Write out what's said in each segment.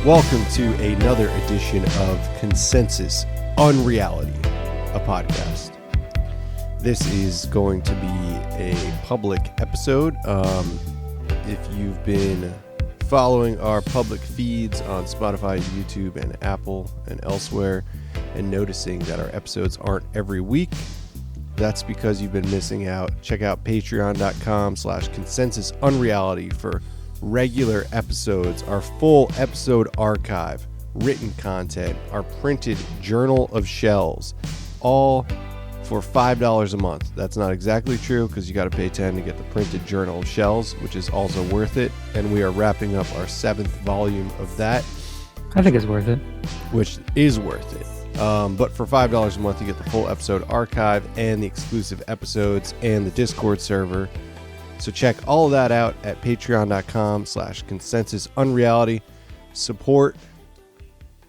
Welcome to another edition of Consensus Unreality, a podcast. This is going to be a public episode. If you've been following our public feeds on Spotify, YouTube, and Apple and elsewhere, and noticing that our episodes aren't every week, that's because you've been missing out. Check out patreon.com/consensusunreality for regular episodes, our full episode archive, written content, our printed journal of shells, all for $5 a month. That's not exactly true because you got to pay 10 to get the printed journal of shells, which is also worth it. And we are wrapping up our 7th volume of that. I think it's worth it. Which is worth it. But for $5 a month, you get the full episode archive and the exclusive episodes and the Discord server. So check all of that out at patreon.com/consensusunreality. Support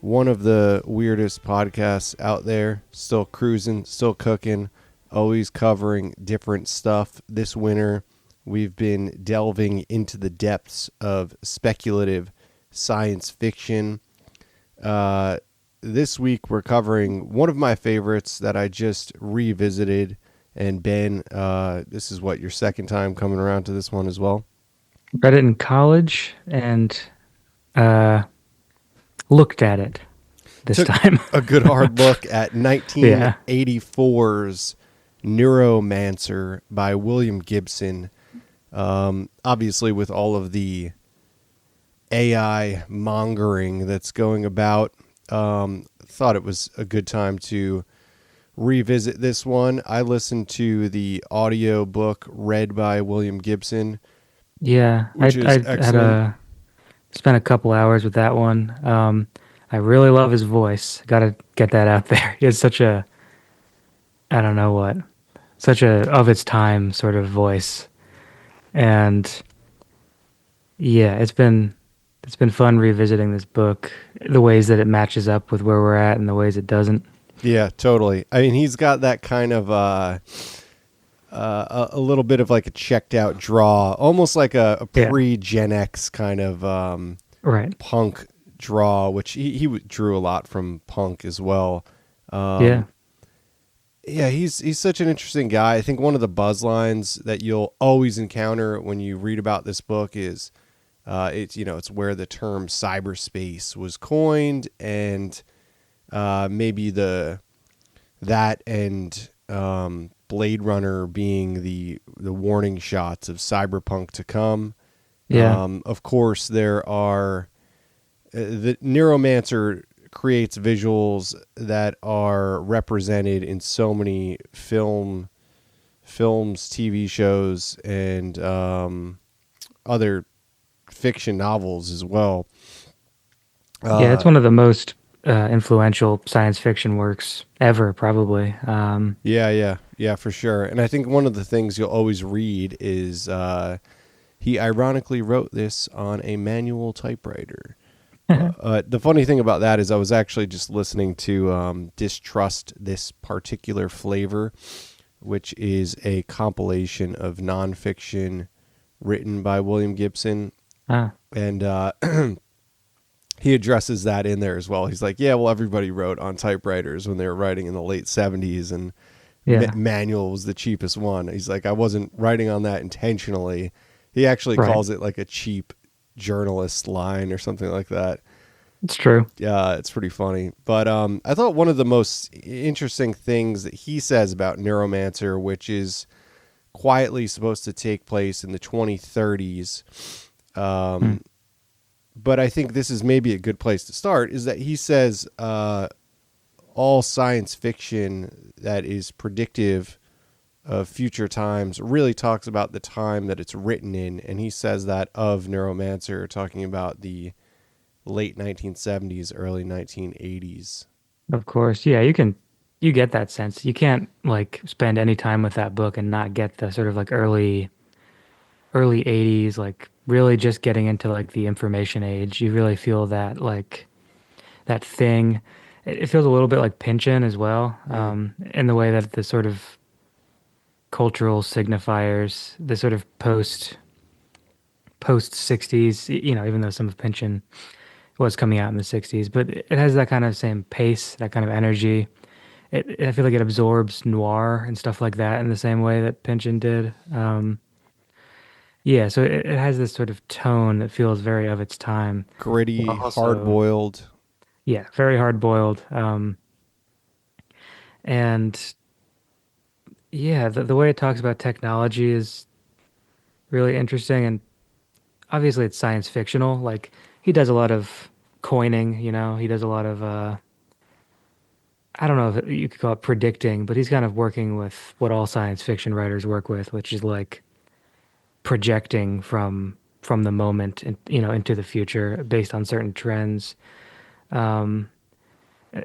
one of the weirdest podcasts out there. Still cruising, still cooking, always covering different stuff. This winter, we've been delving into the depths of speculative science fiction. This week, we're covering one of my favorites that I just revisited. And Ben, this is what, your second time coming around to this one as well? Read it in college and looked at it this time. A good hard look at 1984's Neuromancer by William Gibson. Obviously, with all of the AI mongering that's going about, thought it was a good time to revisit this one. I listened to the audio book read by William Gibson. Yeah, I had spent a couple hours with that one. I really love his voice. Got to get that out there. He has such a of its time sort of voice, and yeah, it's been fun revisiting this book, the ways that it matches up with where we're at and the ways it doesn't. Yeah, totally. I mean, he's got that kind of a little bit of like a checked out draw, almost like a pre-Gen X kind of right punk draw, which he drew a lot from punk as well. Yeah, he's such an interesting guy. I think one of the buzz lines that you'll always encounter when you read about this book is it's where the term cyberspace was coined, and maybe that and Blade Runner being the warning shots of cyberpunk to come. Yeah. Of course, there are the Neuromancer creates visuals that are represented in so many films, TV shows, and other fiction novels as well. Yeah, it's one of the most influential science fiction works ever, probably. Yeah, for sure. And I think one of the things you'll always read is he ironically wrote this on a manual typewriter. The funny thing about that is I was actually just listening to Distrust This Particular Flavor, which is a compilation of nonfiction written by William Gibson. And he addresses that in there as well. He's like, yeah, well, everybody wrote on typewriters when they were writing in the late 70s, and manual was the cheapest one. He's like, I wasn't writing on that intentionally. He actually calls it like a cheap journalist line or something like that. It's true. Yeah, it's pretty funny. But I thought one of the most interesting things that he says about Neuromancer, which is quietly supposed to take place in the 2030s, but I think this is maybe a good place to start, is that he says all science fiction that is predictive of future times really talks about the time that it's written in. And he says that of Neuromancer, talking about the late 1970s, early 1980s. Of course. Yeah, you get that sense. You can't like spend any time with that book and not get the sort of like early 80s, like really just getting into like the information age. You really feel that like that thing. It feels a little bit like Pynchon as well, in the way that the sort of cultural signifiers, the sort of post 60s, even though some of Pynchon was coming out in the 60s, but it has that kind of same pace, that kind of energy. I feel like it absorbs noir and stuff like that in the same way that Pynchon did. Yeah, so it has this sort of tone that feels very of its time, while Gritty, hard also, boiled. yeah, very hard boiled. And yeah, the way it talks about technology is really interesting. And obviously, it's science fictional. Like, he does a lot of coining, he does a lot of, I don't know if you could call it predicting, but he's kind of working with what all science fiction writers work with, which is like projecting from the moment and into the future based on certain trends. Um,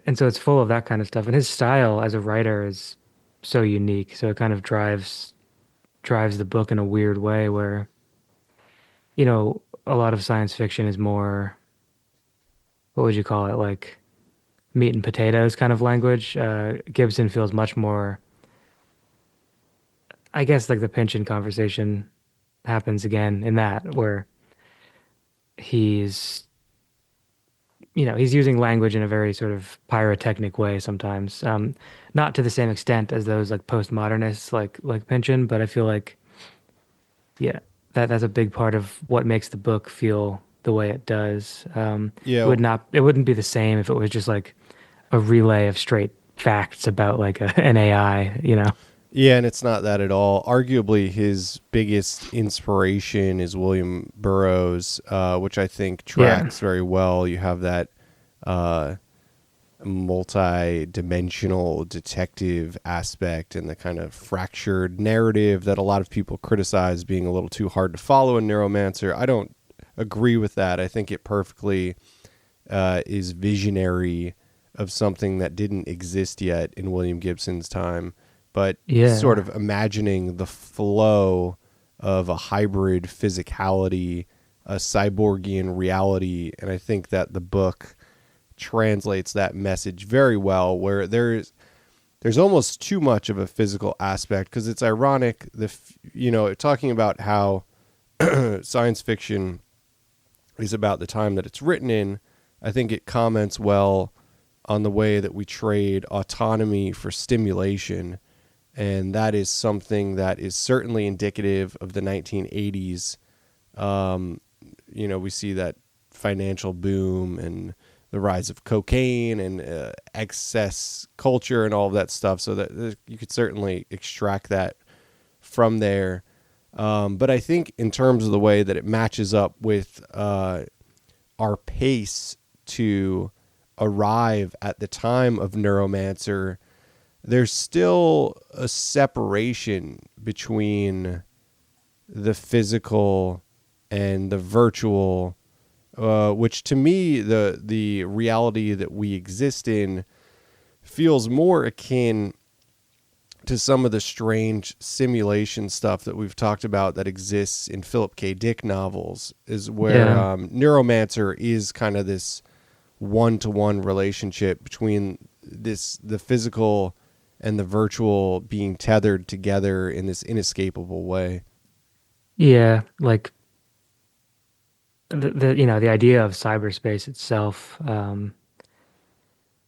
and so it's full of that kind of stuff. And his style as a writer is so unique. So it kind of drives the book in a weird way where, a lot of science fiction is more, what would you call it? Like meat and potatoes kind of language. Gibson feels much more, I guess, like the Pynchon conversation happens again in that where he's he's using language in a very sort of pyrotechnic way sometimes. Not to the same extent as those like postmodernists like Pynchon, but I feel like yeah, that's a big part of what makes the book feel the way it does. Yeah, It wouldn't be the same if it was just like a relay of straight facts about like an AI. yeah, and it's not that at all. Arguably, his biggest inspiration is William Burroughs, which I think Yeah. tracks very well. You have that uh, multi-dimensional detective aspect and the kind of fractured narrative that a lot of people criticize being a little too hard to follow in Neuromancer. I don't agree with that. I think it perfectly is visionary of something that didn't exist yet in William Gibson's time, but sort Yeah. of imagining the flow of a hybrid physicality, a cyborgian reality. And I think that the book translates that message very well, where there's almost too much of a physical aspect, because it's ironic, talking about how science fiction is about the time that it's written in. I think it comments well on the way that we trade autonomy for stimulation. And that is something that is certainly indicative of the 1980s. We see that financial boom and the rise of cocaine and excess culture and all of that stuff. So that you could certainly extract that from there. But I think in terms of the way that it matches up with our pace to arrive at the time of Neuromancer, there's still a separation between the physical and the virtual, which to me, the reality that we exist in feels more akin to some of the strange simulation stuff that we've talked about that exists in Philip K. Dick novels, is where Yeah. Neuromancer is kind of this one-to-one relationship between the physical and the virtual being tethered together in this inescapable way. Yeah. Like the idea of cyberspace itself.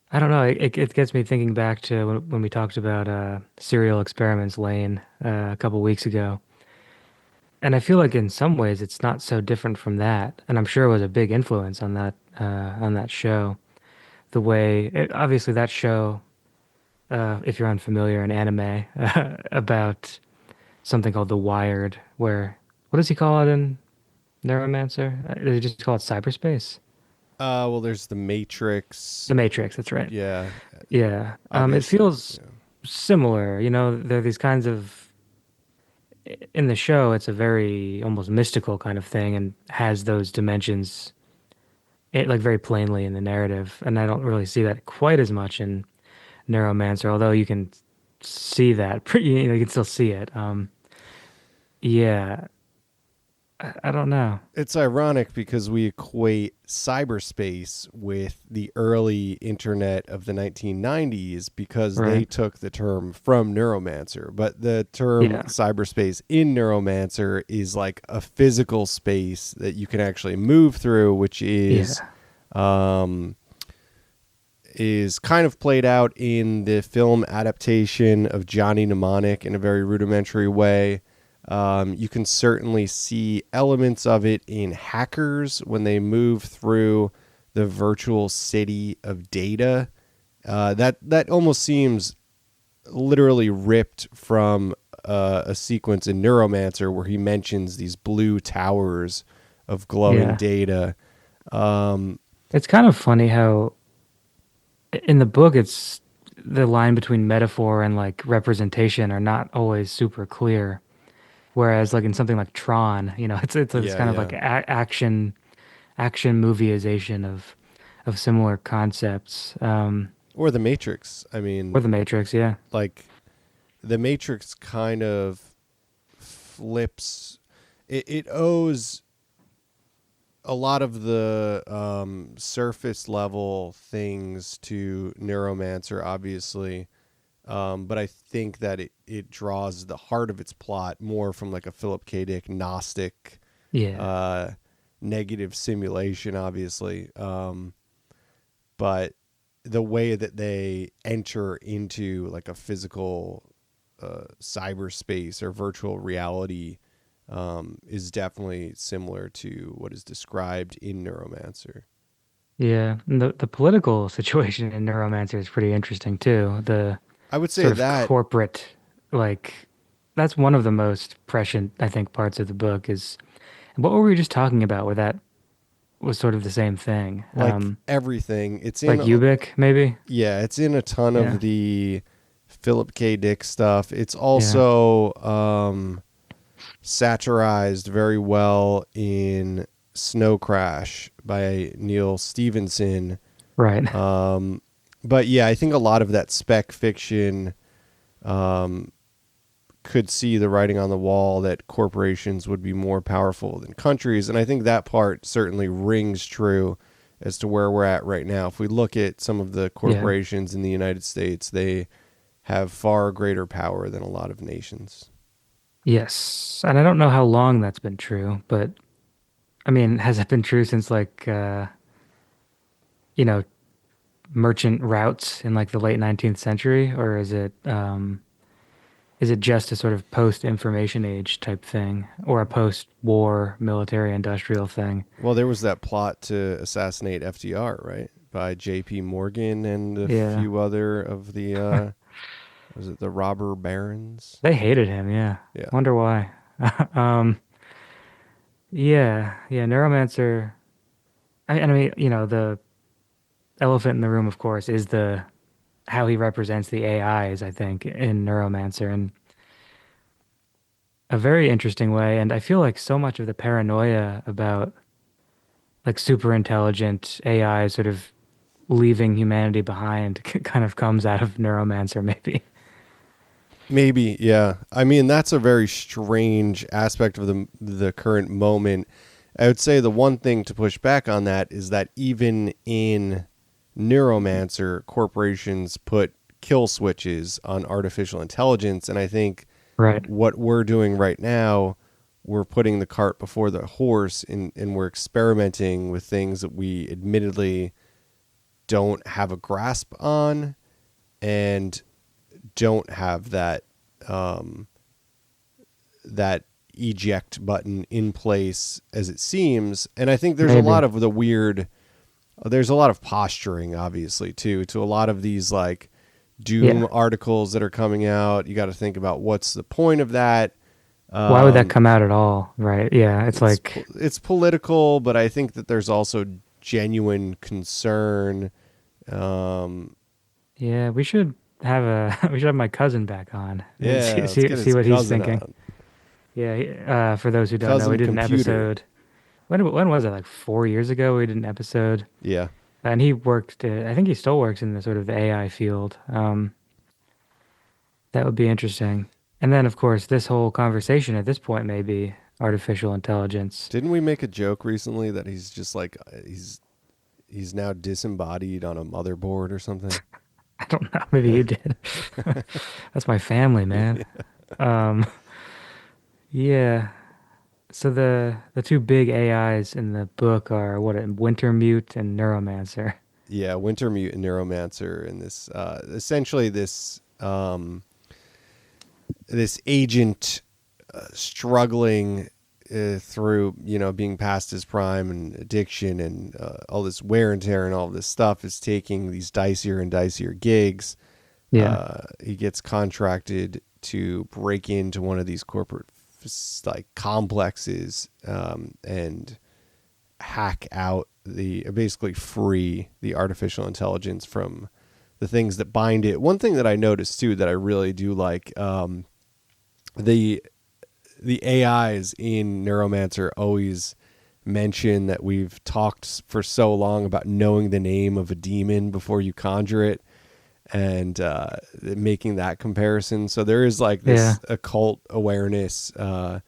I don't know. It gets me thinking back to when we talked about serial experiments Lane a couple weeks ago. And I feel like in some ways it's not so different from that. And I'm sure it was a big influence on that show. Obviously that show, if you're unfamiliar, an anime about something called The Wired, where what does he call it in Neuromancer? Does he just call it cyberspace? Well, there's the Matrix. The Matrix, that's right. Yeah, Yeah. It obviously. feels similar. There are these kinds of in the show, it's a very almost mystical kind of thing and has those dimensions like very plainly in the narrative. And I don't really see that quite as much in Neuromancer, although you can see that pretty, you can still see it. Yeah, I don't know. It's ironic because we equate cyberspace with the early internet of the 1990s because they Right. took the term from Neuromancer. But the term Yeah. cyberspace in Neuromancer is like a physical space that you can actually move through, which is Yeah. um, is kind of played out in the film adaptation of Johnny Mnemonic in a very rudimentary way. You can certainly see elements of it in Hackers when they move through the virtual city of data. That almost seems literally ripped from a sequence in Neuromancer where he mentions these blue towers of glowing Yeah. data. Um, It's kind of funny how in the book it's the line between metaphor and like representation are not always super clear. Whereas like in something like Tron, it's yeah, kind of like yeah. action movieization of similar concepts. Or the Matrix. I Or mean, the Matrix, yeah. like the Matrix kind of flips. It owes a lot of the surface level things to Neuromancer, obviously. But I think that it draws the heart of its plot more from like a Philip K. Dick Gnostic Yeah. uh, negative simulation, obviously. But the way that they enter into like a physical cyberspace or virtual reality is definitely similar to what is described in Neuromancer. Yeah. And the political situation in Neuromancer is pretty interesting too. The I would say sort of that, corporate, like that's one of the most prescient, I think, parts of the book is what were we just talking about where that was sort of the same thing. like everything, it's Like in, Ubik, maybe? yeah, it's in a ton Yeah. of the Philip K. Dick stuff. It's Yeah. also satirized very well in Snow Crash by Neil Stevenson. Right. Um, but yeah, I think a lot of that spec fiction um, could see the writing on the wall that corporations would be more powerful than countries. And I think that part certainly rings true as to where we're at right now. If we look at some of the Yeah. corporations in the United States, they have far greater power than a lot of nations. Yes. And I don't know how long that's been true, but I mean, has it been true since like you know, merchant routes in like the late 19th century, or is it just a sort of post-information age type thing, or a post-war military industrial thing? Well, there was that plot to assassinate FDR, right? By J.P. Morgan and a Yeah. few other of the, was it the robber barons? They hated him, yeah. Yeah. Wonder why. Um, yeah, Neuromancer. I mean, the elephant in the room, of course, is the how he represents the AIs, I think, in Neuromancer in a very interesting way. And I feel like so much of the paranoia about like super intelligent AI sort of leaving humanity behind kind of comes out of Neuromancer, maybe. Maybe, yeah. I mean, that's a very strange aspect of the current moment. I would say the one thing to push back on that is that even in Neuromancer, corporations put kill switches on artificial intelligence, and I think Right. what we're doing right now, we're putting the cart before the horse, and we're experimenting with things that we admittedly don't have a grasp on and don't have um, that eject button in place as it seems. And I think there's a lot Maybe. of the weird. There's a lot of posturing, obviously, too, to a lot of these like doom Yeah. articles that are coming out. You got to think about what's the point of that. Why would that Um, come out at all? Right. Yeah. It's like, it's political, but I think that there's also genuine concern. Um, yeah, we should have we should have my cousin back on and yeah, let's get see his what he's cousin thinking. on. Yeah. For those who don't know, we Cousin did an computer. episode. When was it? Like 4 years ago, we did an episode, Yeah. and he worked. I think he still works in the sort of AI field. That would be interesting. And then, of course, this whole conversation at this point may be artificial intelligence. Didn't we make a joke recently that he's just like he's now disembodied on a motherboard or something? I don't know. Maybe you did. That's my family, man. Um, yeah. So the two big AIs in the book are what Wintermute and Neuromancer. Yeah, Wintermute and Neuromancer, and this essentially this agent struggling through being past his prime and addiction and all this wear and tear and all this stuff is taking these dicier and dicier gigs. Yeah. He gets contracted to break into one of these corporate like complexes and hack out basically free the artificial intelligence from the things that bind it. One thing that I noticed too that I really do like, the AIs in Neuromancer always mention that we've talked for so long about knowing the name of a demon before you conjure it, and making that comparison. So there is like Yeah. this occult awareness. I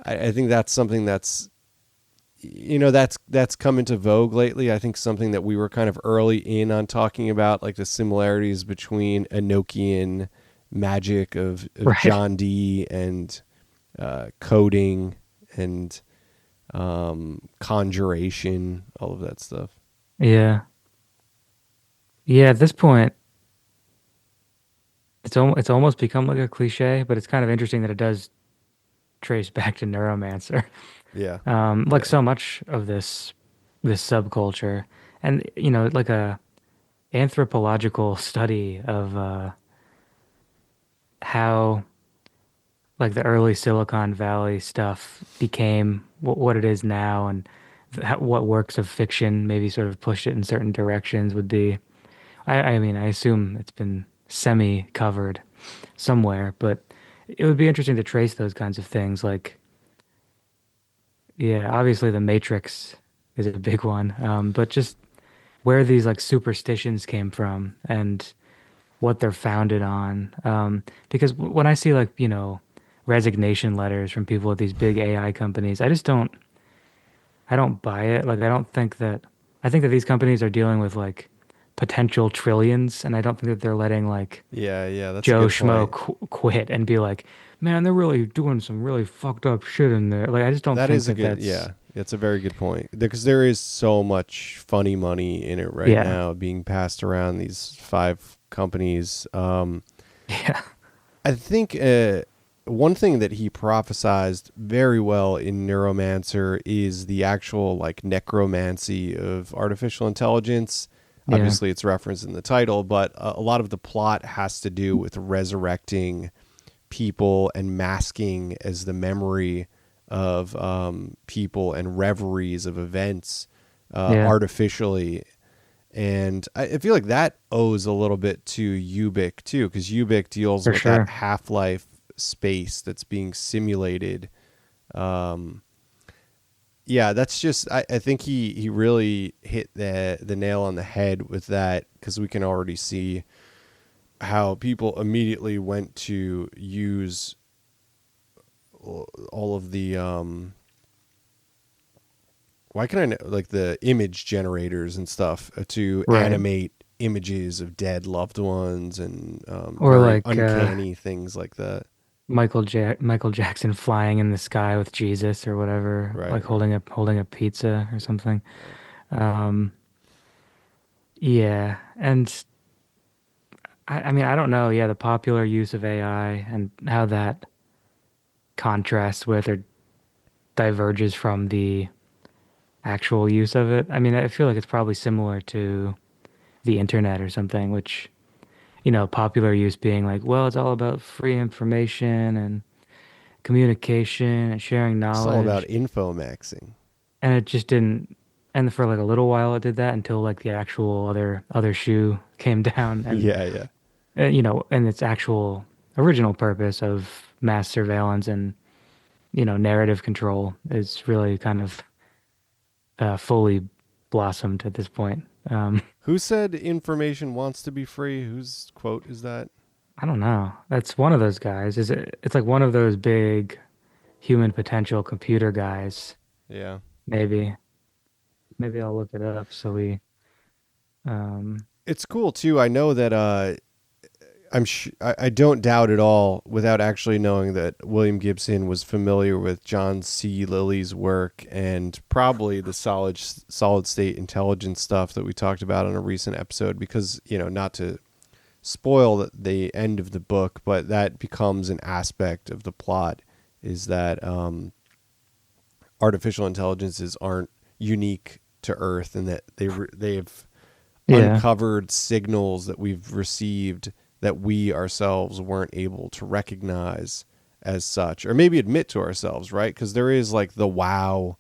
think that's something that's come into vogue lately. I think something that we were kind of early in on talking about, like the similarities between Enochian magic of Right. John Dee and coding and conjuration, all of that stuff. Yeah. Yeah, at this point, it's almost become like a cliche, but it's kind of interesting that it does trace back to Neuromancer. Yeah, Like yeah, so much of this subculture, and like a anthropological study of how like the early Silicon Valley stuff became what it is now, and what works of fiction maybe sort of pushed it in certain directions would be. I mean, I assume it's been semi covered somewhere, but it would be interesting to trace those kinds of things. Like, yeah, obviously the Matrix is a big one, but just where these like superstitions came from and what they're founded on. Because when I see like, resignation letters from people at these big AI companies, I don't buy it. Like, I think that these companies are dealing with like potential trillions, and I don't think that they're letting like yeah. That's a Joe good Schmo point. quit and be like, man, they're really doing some really fucked up shit in there. Like, I just don't That think is a that good, that's, yeah. It's a very good point because there is so much funny money in it right yeah, now being passed around these five companies. yeah, I think one thing that he prophesized very well in Neuromancer is the actual like necromancy of artificial intelligence. yeah, Obviously, it's referenced in the title, but a lot of the plot has to do with resurrecting people and masking as the memory of people and reveries of events yeah, artificially. And I feel like that owes a little bit to Ubik too, because Ubik deals for with that sure. half-life space that's being simulated. Um, yeah, that's just I think he really hit the nail on the head with that because we can already see how people immediately went to use all of the why can I know, like the image generators and stuff to Right. animate images of dead loved ones and Or very like uncanny things like that. Michael Jackson flying in the sky with Jesus or whatever, like Right. holding a pizza or something. Right. Um, yeah, and I mean, I don't know. Yeah, the popular use of AI and how that contrasts with or diverges from the actual use of it. I mean, I feel like it's probably similar to the internet or something, which, popular use being like, well, it's all about free information and communication and sharing It's all about knowledge. infomaxing. And it just didn't, and for like a little while it did that until like the actual other shoe came down and, Yeah, yeah. and its actual original purpose of mass surveillance and, narrative control is really kind of fully blossomed at this point. Who said information wants to be free? Whose quote is that? I don't know. That's one of those guys. It's like one of those big human potential computer guys. Yeah. Maybe, maybe I'll look it up. So we, um, It's cool too. I know that I don't doubt at all, without actually knowing, that William Gibson was familiar with John C. Lilly's work and probably the solid state intelligence stuff that we talked about in a recent episode. Because, not to spoil the end of the book, but that becomes an aspect of the plot, is that artificial intelligences aren't unique to Earth, and that they've Yeah. uncovered signals that we've received that we ourselves weren't able to recognize as such, or maybe admit to ourselves, right? Because there is like the WOW,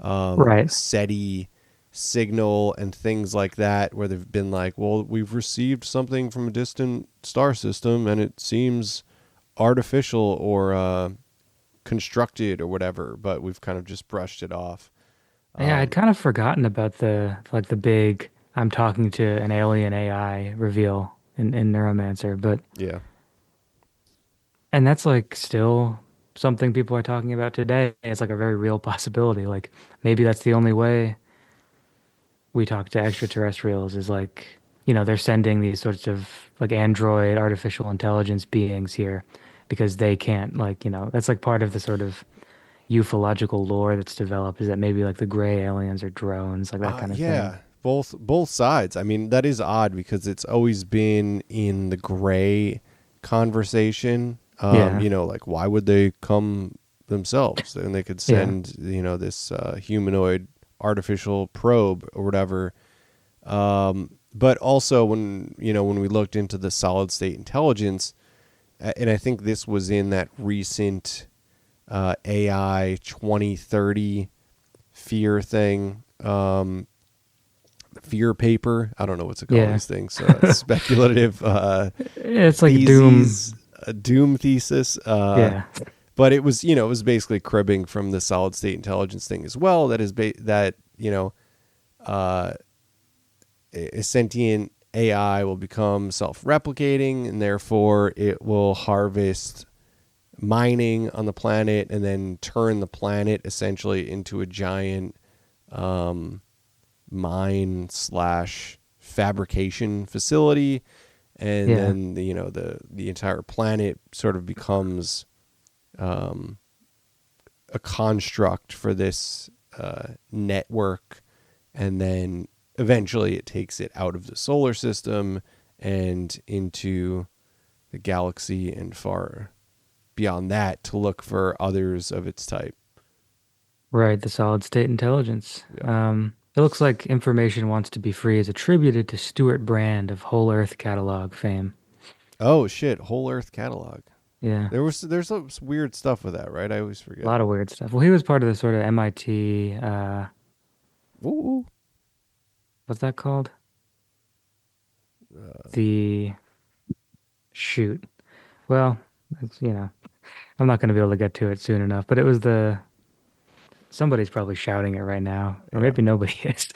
Right. SETI signal and things like that, where they've been like, well, we've received something from a distant star system and it seems artificial or constructed or whatever, but we've kind of just brushed it off. Yeah, I'd kind of forgotten about the big I'm talking to an alien AI reveal in Neuromancer, but Yeah. and that's like still something people are talking about today. It's like a very real possibility. Like maybe that's the only way we talk to extraterrestrials is like, they're sending these sorts of like android artificial intelligence beings here because they can't that's like part of the sort of ufological lore that's developed is that maybe like the gray aliens are drones, like that kind of thing. Yeah, both sides. I mean, that is odd because it's always been in the gray conversation. Yeah. Like why would they come themselves? And they could Yeah. send, this humanoid artificial probe or whatever. But also when we looked into the solid state intelligence, and I think this was in that recent AI 2030 fear thing, fear paper. I don't know what to call Yeah. these things. Speculative It's like Doom. theses, a doom thesis. Yeah. But it was basically cribbing from the solid state intelligence thing as well. That is that uh, a sentient AI will become self-replicating, and therefore it will harvest mining on the planet and then turn the planet essentially into a giant mine slash fabrication facility, and Yeah. then the entire planet sort of becomes a construct for this network, and then eventually it takes it out of the solar system and into the galaxy and far beyond that to look for others of its type. Right, the solid state intelligence. Yeah. It looks like information wants to be free is attributed to Stuart Brand of Whole Earth Catalog fame. Oh shit! Whole Earth catalog. Yeah, There's some weird stuff with that, right? I always a forget. lot of weird stuff. Well, he was part of the sort of MIT, Ooh. what's that called? The shoot. Well, it's, I'm not going to be able to get to it soon enough, but it was somebody's probably shouting it right now, or Yeah. maybe nobody is.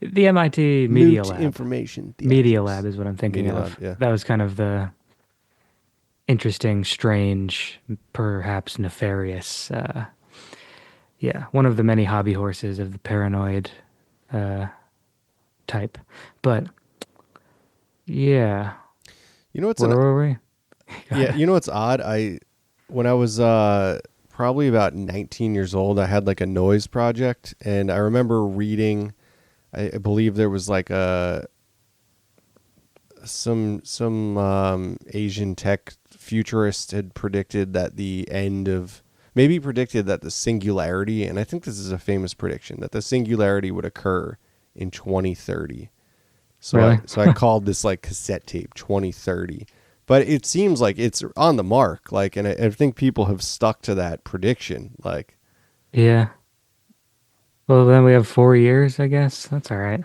The MIT Media Moot Lab. information Media theatrics. Lab is what I'm thinking Media Lab. of. Yeah. That was kind of the interesting, strange, perhaps nefarious, yeah, one of the many hobby horses of the paranoid uh, type. But yeah, You know what's where an were we? Yeah, you know what's odd? When I was probably about 19 years old, I had like a noise project, and I remember reading. I believe there was like some Asian tech futurist had predicted that the singularity, and I think this is a famous prediction, that the singularity would occur in 2030. So Really? I called this like cassette tape 2030. But it seems like it's on the mark, like, and I think people have stuck to that prediction. Like, Yeah. Well, then we have 4 years, I guess. That's all right.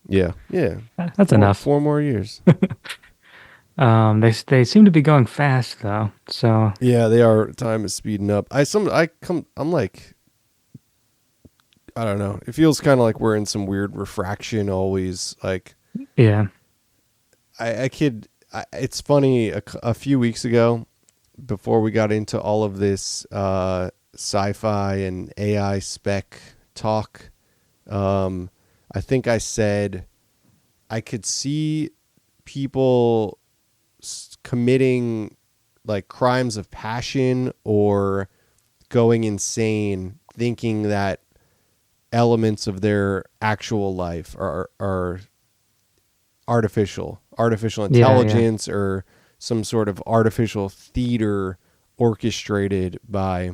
yeah, That's enough. 4 more years. They seem to be going fast though. So Yeah, they are. Time is speeding up. I'm like, I don't know. It feels kind of like we're in some weird refraction always. Like, yeah, it's funny. A few weeks ago, before we got into all of this sci-fi and AI spec talk, I think I said I could see people committing like crimes of passion or going insane, thinking that elements of their actual life are artificial Yeah, yeah. intelligence or some sort of artificial theater orchestrated by,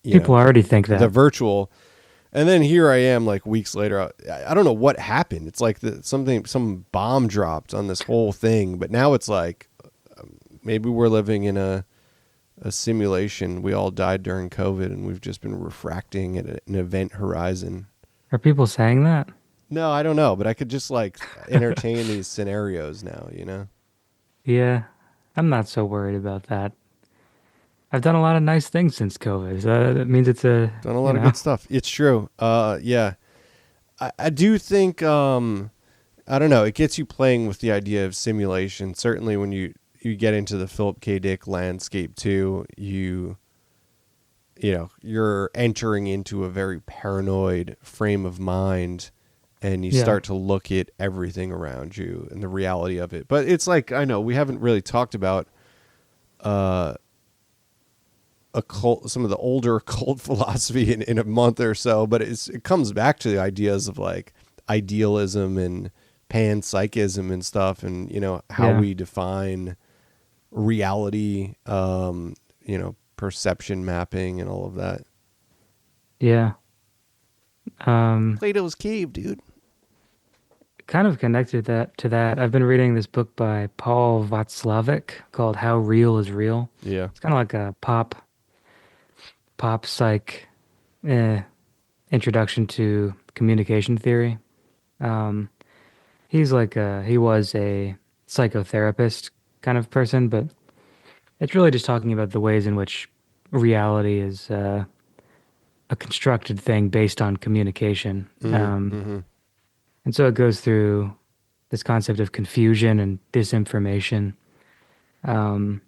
People already think the that. virtual. And then here I am, like weeks later. I don't know what happened. It's like some bomb dropped on this whole thing. But now it's like maybe we're living in a simulation. We all died during COVID, and we've just been refracting at an event horizon. Are people saying that? No, I don't know, but I could just like entertain these scenarios now. Yeah, I'm not so worried about that. I've done a lot of nice things since COVID. So that means it's a, Done a you lot of know, good stuff. It's true. Yeah, I do think. I don't know. It gets you playing with the idea of simulation. Certainly, when you get into the Philip K. Dick landscape too, you're entering into a very paranoid frame of mind, and you yeah, start to look at everything around you and the reality of it. But it's like, I know we haven't really talked about uh, some of the older occult philosophy in a month or so, but it comes back to the ideas of like idealism and panpsychism and stuff, and how yeah, we define reality, perception mapping and all of that. yeah. Um, Plato's cave, dude. Kind of connected that to that. I've been reading this book by Paul Václavic called How Real is Real. Yeah. It's kind of like a pop psych eh, introduction to communication theory. Um, he was a psychotherapist kind of person, but it's really just talking about the ways in which reality is a constructed thing based on communication. Mm-hmm. Mm-hmm. And so it goes through this concept of confusion and disinformation. Um,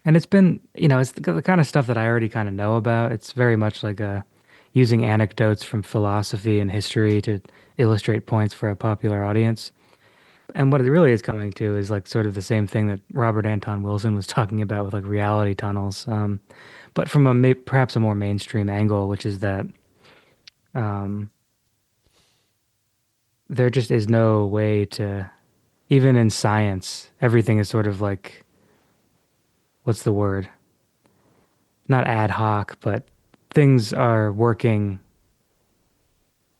and it's been, it's the kind of stuff that I already kind of know about. It's very much like using anecdotes from philosophy and history to illustrate points for a popular audience. And what it really is coming to is like sort of the same thing that Robert Anton Wilson was talking about with like reality tunnels, but from perhaps a more mainstream angle, which is that um, there just is no way to, even in science, everything is sort of like, what's the word? Not ad hoc, but things are working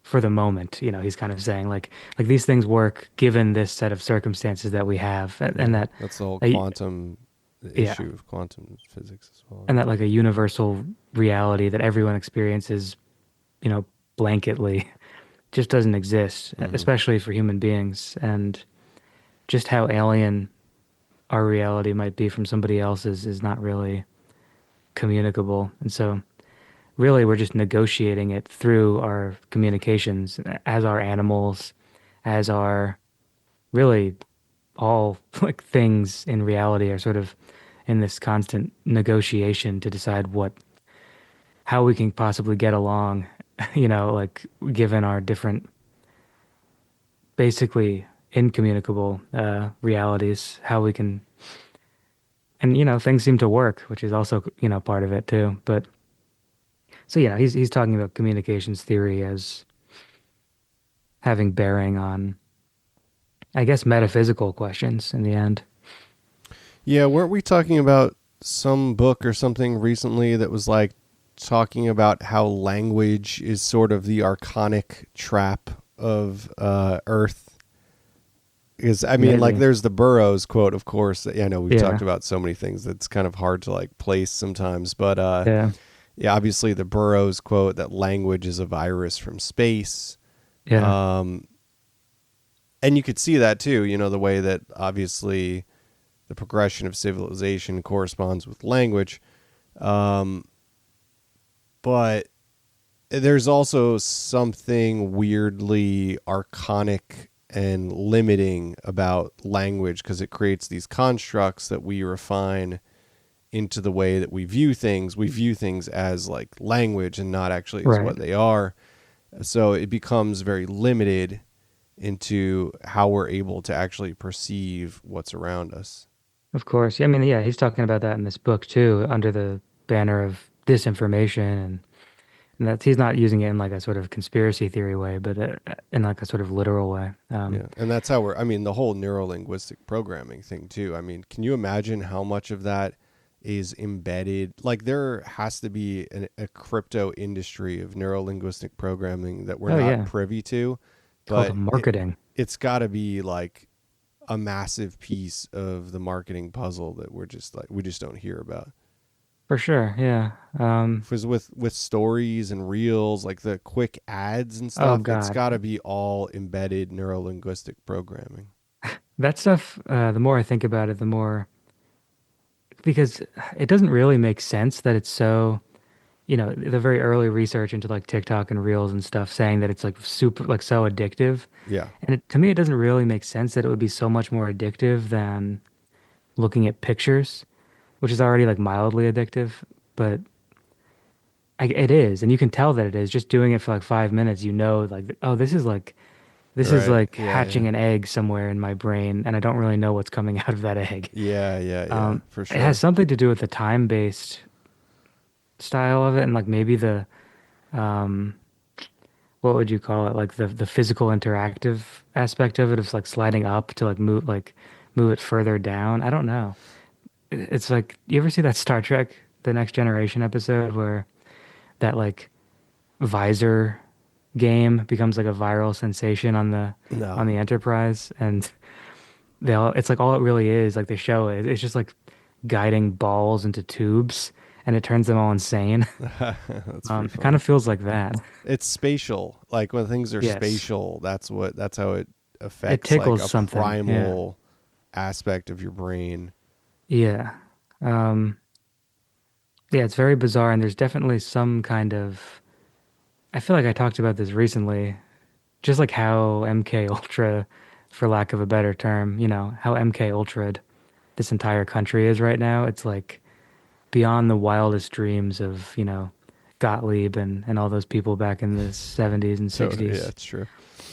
for the moment. He's kind of saying like these things work given this set of circumstances that we have, and Yeah, that, that's the whole uh, quantum yeah, issue of quantum physics as well. and that like a universal reality that everyone experiences, you know, blanketly, just doesn't exist, Mm-hmm. especially for human beings, and just how alien our reality might be from somebody else's is not really communicable. And so really we're just negotiating it through our communications as our animals, as our really all like things in reality are sort of in this constant negotiation to decide how we can possibly get along, like given our different, basically incommunicable realities, how we can, and things seem to work, which is also part of it too. But so he's talking about communications theory as having bearing on, I guess, metaphysical questions in the end. Yeah, weren't we talking about some book or something recently that was like talking about how language is sort of the archonic trap of Earth? Because I mean, like, Maybe. there's the Burroughs quote, of course. That, I know we've talked Yeah. about so many things that's kind of hard to like place sometimes, but Yeah. yeah, obviously the Burroughs quote that language is a virus from space. Yeah. Um, and you could see that too, the way that obviously the progression of civilization corresponds with language. Um, but there's also something weirdly archonic and limiting about language because it creates these constructs that we refine into the way that we view things. We view things as like language and not actually as what Right. they are. So it becomes very limited into how we're able to actually perceive what's around us. Of course. Yeah, I mean, yeah, he's talking about that in this book too, under the banner of disinformation, and that he's not using it in like a sort of conspiracy theory way, but in like a sort of literal way. Yeah, and that's how I mean, the whole neurolinguistic programming thing too. I mean, can you imagine how much of that is embedded? Like, there has to be a crypto industry of neurolinguistic programming that we're Oh not yeah, privy to, it's called but marketing it's got to be like a massive piece of the marketing puzzle that we just don't hear about. for sure. Yeah. Because with stories and reels, like the quick ads and Oh stuff, it's God, got to be all embedded neurolinguistic programming. that stuff. The more I think about it, the more because it doesn't really make sense that it's so. The very early research into like TikTok and Reels and stuff saying that it's like super, like so addictive. Yeah. And to me, it doesn't really make sense that it would be so much more addictive than looking at pictures, which is already like mildly addictive. But it is, and you can tell that it is just doing it for like 5 minutes. Like, oh, this is Right. like Yeah. Yeah. hatching an egg somewhere in my brain, and I don't really know what's coming out of that egg. Yeah. Yeah. Yeah. For It has sure. something to do with the time-based style of it, and like maybe um, what would you call it? Like the physical interactive aspect of it, of like sliding up to move it further down. I don't know. It's like, you ever see that Star Trek The Next Generation episode where that like visor game becomes like a viral sensation on No. the Enterprise, and it's like all it really is, like they show it, it's just like guiding balls into tubes, and it turns them all insane. That's pretty It kind funny. of feels like that. It's spatial. Like when things are Yes, spatial, that's how it it affects like tickles a something. Yeah, primal aspect of your brain. yeah, um, yeah. It's very bizarre, and there's definitely some kind of. I feel like I talked about this recently, just like how MK Ultra, for lack of a better term, how MK Ultra this entire country is right now. It's like beyond the wildest dreams of, Gottlieb and all those people back in the 70s and Totally. Yeah, 60s. it's true.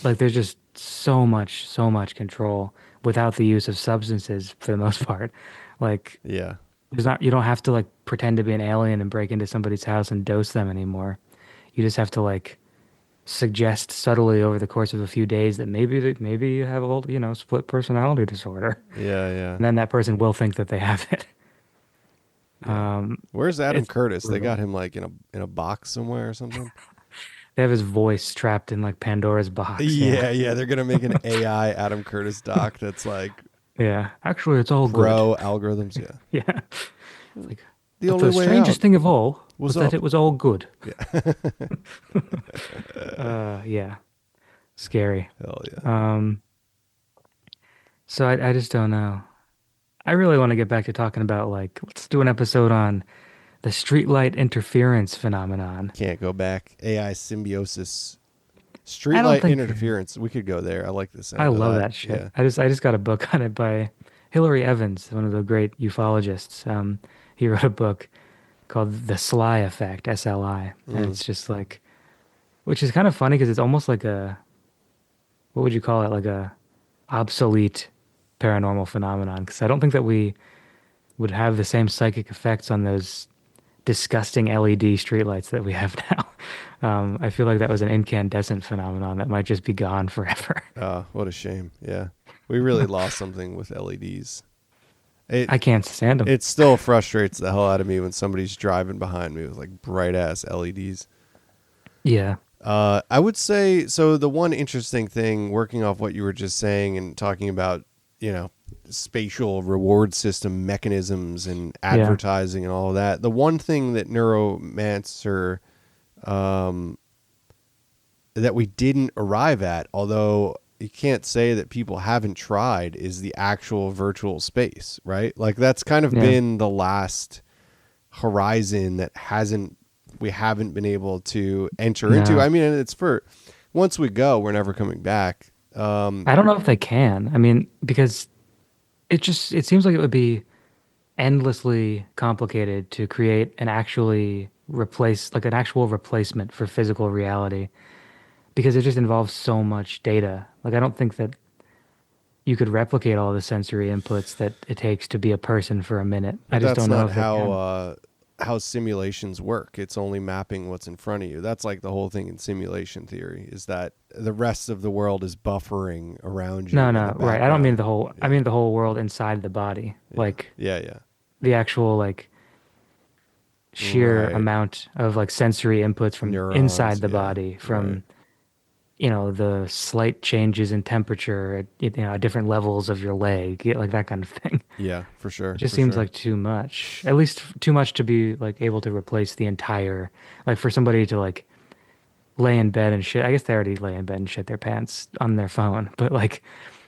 Like there's just so much control without the use of substances for the most part. Like Yeah. you don't have to like pretend to be an alien and break into somebody's house and dose them anymore. You just have to like suggest subtly over the course of a few days that maybe you have a little, split personality disorder. Yeah. Yeah. And then that person will think that they have it. Yeah. Where's Adam It's Curtis? They brutal. got him like in a box somewhere or something. They have his voice trapped in like Pandora's box. Yeah. Yeah, yeah, they're gonna make an AI Adam Curtis doc that's like Yeah. Actually, it's all good. pro algorithms. Yeah, Yeah. It's like, the but only the way out strangest thing of all was was that up. it was all good. Yeah, Yeah. Scary. hell yeah. Um, so I just don't know. I really want to get back to talking about like, let's do an episode on the streetlight interference phenomenon. Can't go back. AI symbiosis, I don't streetlight think interference. We could go there. I like the I sound of love that. that shit. Yeah. I just got a book on it by Hilary Evans, one of the great ufologists. He wrote a book called The Sly Effect, SLI, and Mm. it's just like, which is kind of funny because it's almost like what would you call it? Like a obsolete paranormal phenomenon. Because I don't think that we would have the same psychic effects on those disgusting LED streetlights that we have now. I feel like that was an incandescent phenomenon that might just be gone forever. What a shame. Yeah, we really lost something with LEDs. It I can't stand them. it still frustrates the hell out of me when somebody's driving behind me with like bright ass LEDs. Yeah, I would say so. The one interesting thing, working off what you were just saying and talking about, you know, spatial reward system mechanisms and yeah, advertising and all of that. The one thing that Neuromancer, um, that we didn't arrive at, although you can't say that people haven't tried, is the actual virtual space, right? Like that's kind of yeah. been the last horizon that hasn't we haven't been able to enter into. No, I mean, it's for once we go, we're never coming back. Um, I don't know if they can. I mean, because it seems like it would be endlessly complicated to create an actual replacement for physical reality because it just involves so much data. Like I don't think that you could replicate all the sensory inputs that it takes to be a person for a minute. I But just that's don't know not if they can. how simulations work. It's only mapping what's in front of you. That's like the whole thing in simulation theory is that the rest of the world is buffering around you No, in the no, right. I don't mean background. the whole, I Yeah. mean the whole world inside the body. Yeah. Like Yeah, yeah. the actual like sheer Right. amount of like sensory inputs from Neurons, inside the yeah. body, Right. from, you know, the slight changes in temperature at, you know, at different levels of your leg, like that kind of thing. Yeah, for It sure, just for seems sure. like too much. At least too much to be like able to replace the entire, like for somebody to like lay in bed and shit. I guess they already lay in bed and shit their pants on their phone, but like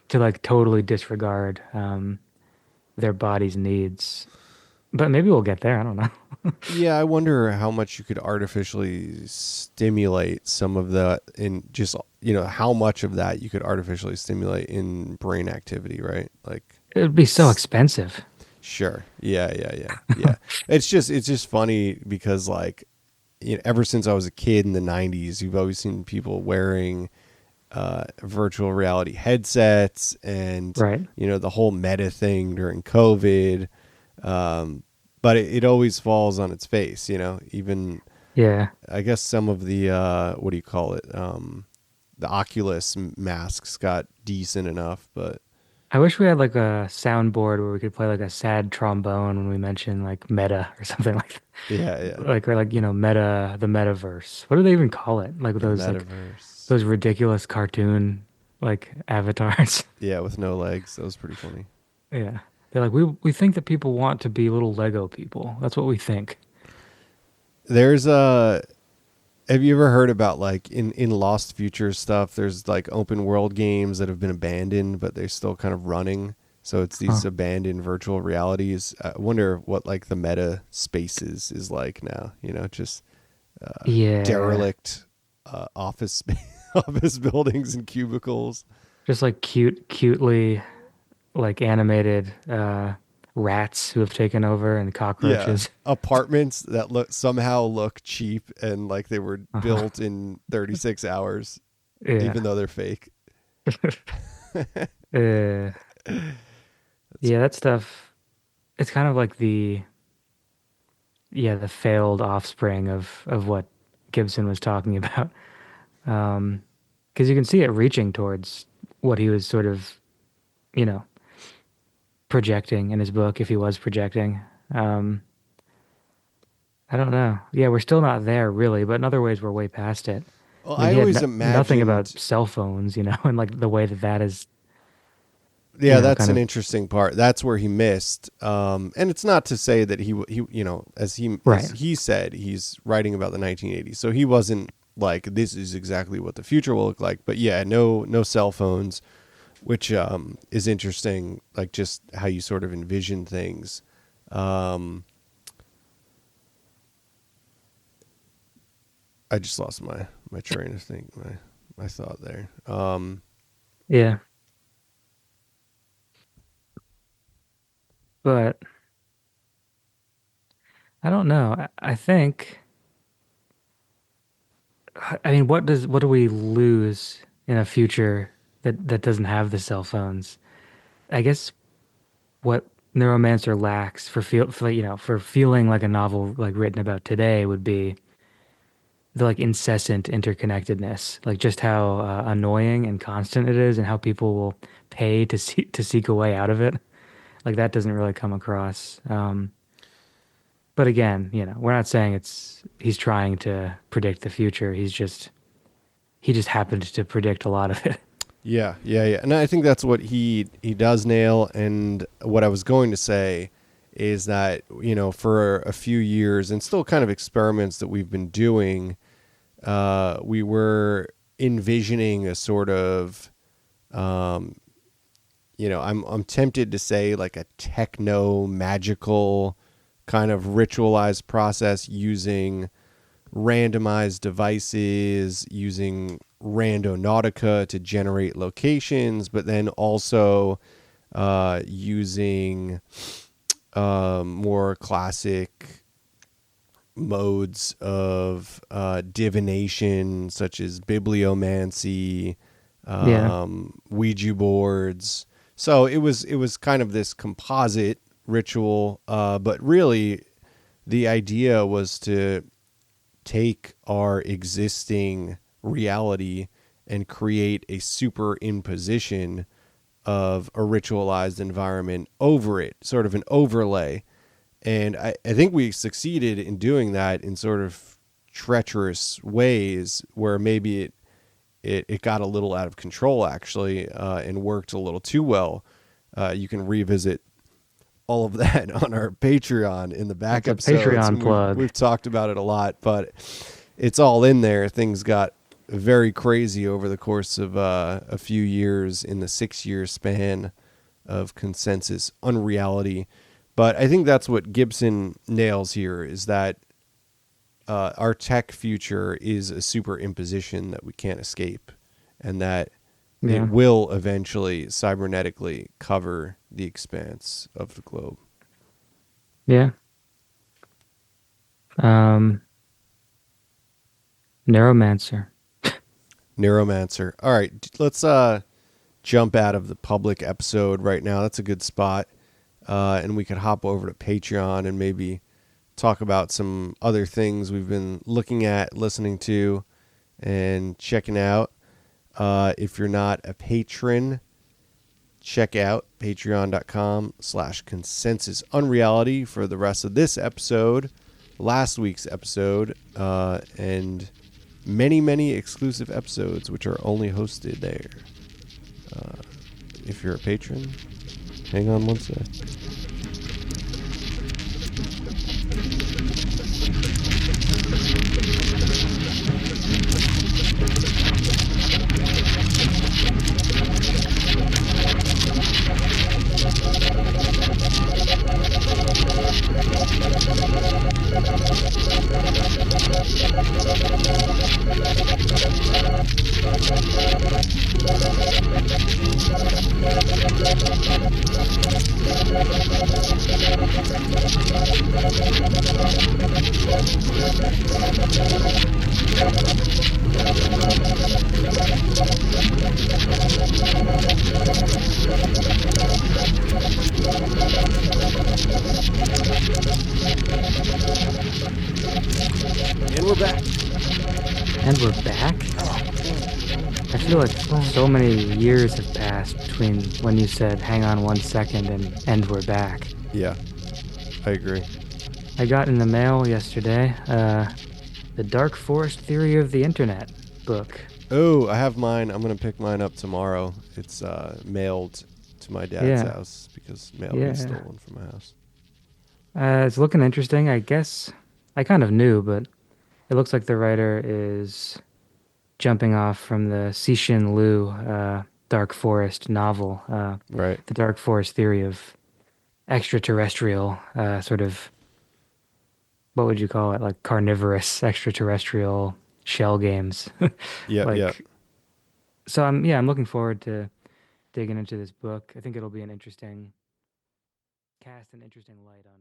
to like totally disregard their body's needs. But maybe we'll get there. I don't know. Yeah, I wonder how much you could artificially stimulate some of that in just, how much of that you could artificially stimulate in brain activity, right? Like, It would be so s- expensive. sure. Yeah, yeah, yeah. Yeah. It's just funny because like, ever since I was a kid in the 90s, you've always seen people wearing virtual reality headsets and, Right. the whole meta thing during COVID. Um, but it always falls on its face, even Yeah. I guess some of the, what do you call it? The Oculus masks got decent enough, but I wish we had like a soundboard where we could play like a sad trombone when we mention like meta or something like that. yeah, yeah. Like or like you know meta the metaverse. What do they even call it? Like The those metaverse. those ridiculous cartoon like avatars. Yeah, with no legs. That was pretty funny. Yeah. They're like we think that people want to be little Lego people. That's what we think. There's a Have you ever heard about like in Lost Future stuff? There's like open world games that have been abandoned, but they're still kind of running. So it's these Huh. abandoned virtual realities. I wonder what like the meta spaces is like now. Just Yeah. derelict office buildings and cubicles. Just like cutely like animated rats who have taken over and Yeah, cockroaches. apartments that look cheap and like they were Uh-huh. built in 36 hours, even Yeah. though they're fake. Uh, That's yeah, that stuff, it's kind of like the failed offspring of what Gibson was talking about. Because you can see it reaching towards what he was sort of, you know, projecting in his book, if he was projecting. Um, I don't know. Yeah, we're still not there really, but in other ways we're way past it. well. I mean, I he had always nothing imagined. about cell phones, you know, and like the way that that is, Yeah, that's kind an of interesting part. That's where he missed. And it's not to say that he as right. he said, he's writing about the 1980s, so he wasn't like this is exactly what the future will look like. But yeah, no cell phones, which is interesting. Like just how you sort of envision things. Um, I just lost my train of think my thought there. Yeah, but I don't know. I think, I mean, what do we lose in a future that doesn't have the cell phones? I guess what Neuromancer lacks for feeling like a novel like written about today would be the like incessant interconnectedness, like just how annoying and constant it is, and how people will pay to seek a way out of it. Like that doesn't really come across. But again, we're not saying he's trying to predict the future. He just happened to predict a lot of it. Yeah, yeah, yeah. And I think that's what he does nail. And what I was going to say is that, for a few years and still kind of experiments that we've been doing, we were envisioning a sort of, um, I'm tempted to say like a techno magical kind of ritualized process using randomized devices, using Randonautica to generate locations, but then also using more classic modes of divination, such as bibliomancy, Yeah. Ouija boards, So it was kind of this composite ritual, but really the idea was to take our existing reality and create a superimposition of a ritualized environment over it, sort of an overlay. And I think we succeeded in doing that in sort of treacherous ways where maybe it got a little out of control, actually, and worked a little too well. You can revisit all of that on our Patreon in the back That's a episodes. Patreon And we've, plug. we've talked about it a lot, but it's all in there. Things got very crazy over the course of a few years in the 6-year span of consensus unreality. But I think that's what Gibson nails here, is that our tech future is a superimposition that we can't escape, and that it Yeah. will eventually cybernetically cover the expanse of the globe. Yeah. Um, Neuromancer. Neuromancer. All right, let's jump out of the public episode right now. That's a good spot. And we could hop over to Patreon and maybe talk about some other things we've been looking at, listening to, and checking out. If you're not a patron, check out patreon.com/consensus unreality for the rest of this episode, last week's episode, and many, many exclusive episodes, which are only hosted there. If you're a patron, hang on one sec. And we're back. And we're back. I feel like so many years have passed between when you said hang on one second and we're back. Yeah, I agree. I got in the mail yesterday the Dark Forest Theory of the Internet book. Oh, I have mine. I'm going to pick mine up tomorrow. It's mailed to my dad's Yeah. house because mail Yeah. was stolen from my house. It's looking interesting. I guess I kind of knew, but it looks like the writer is jumping off from the Cixin Liu Dark Forest novel, Right. the Dark Forest Theory of extraterrestrial, sort of, what would you call it? Like carnivorous extraterrestrial shell games. Yep, Like, yep. so I'm looking forward to digging into this book. I think it'll be an interesting light on